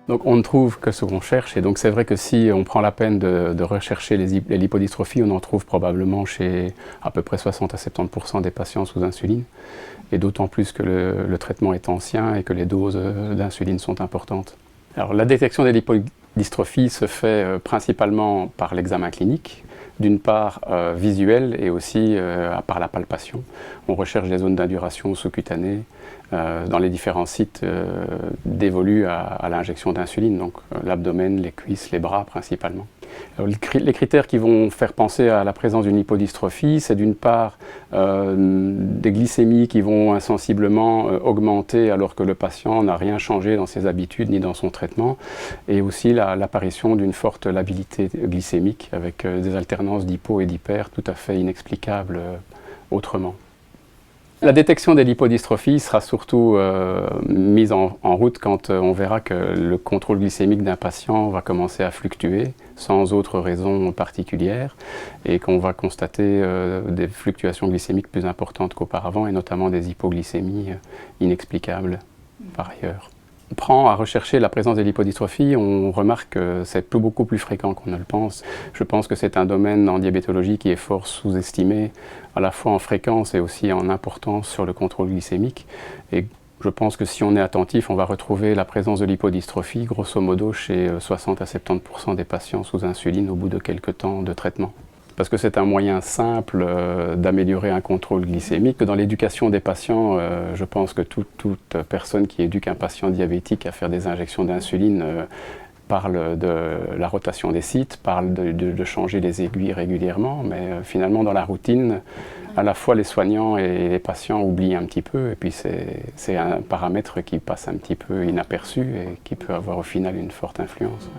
Donc on ne trouve que ce qu'on cherche, et donc c'est vrai que si on prend la peine de rechercher les lipodystrophies, on en trouve probablement chez à peu près 60 à 70% des patients sous insuline, et d'autant plus que le traitement est ancien et que les doses d'insuline sont importantes. Alors la détection des lipodystrophies se fait principalement par l'examen clinique, d'une part visuel et aussi par la palpation. On recherche des zones d'induration sous-cutanées dans les différents sites dévolus à l'injection d'insuline, donc l'abdomen, les cuisses, les bras principalement. Alors, les critères qui vont faire penser à la présence d'une lipodystrophie, c'est d'une part des glycémies qui vont insensiblement augmenter alors que le patient n'a rien changé dans ses habitudes ni dans son traitement, et aussi l'apparition d'une forte labilité glycémique avec des alternances d'hypo et d'hyper tout à fait inexplicables autrement. La détection des lipodystrophies sera surtout mise en route quand on verra que le contrôle glycémique d'un patient va commencer à fluctuer sans autre raison particulière, et qu'on va constater des fluctuations glycémiques plus importantes qu'auparavant, et notamment des hypoglycémies inexplicables par ailleurs. On prend à rechercher la présence des lipodystrophies, on remarque que c'est beaucoup plus fréquent qu'on ne le pense. Je pense que c'est un domaine en diabétologie qui est fort sous-estimé, à la fois en fréquence et aussi en importance sur le contrôle glycémique. Et je pense que si on est attentif, on va retrouver la présence de lipodystrophie, grosso modo, chez 60 à 70% des patients sous insuline au bout de quelques temps de traitement. Parce que c'est un moyen simple d'améliorer un contrôle glycémique. Dans l'éducation des patients, je pense que toute personne qui éduque un patient diabétique à faire des injections d'insuline parle de la rotation des sites, parle de changer les aiguilles régulièrement, mais finalement dans la routine, à la fois les soignants et les patients oublient un petit peu, et puis c'est un paramètre qui passe un petit peu inaperçu et qui peut avoir au final une forte influence.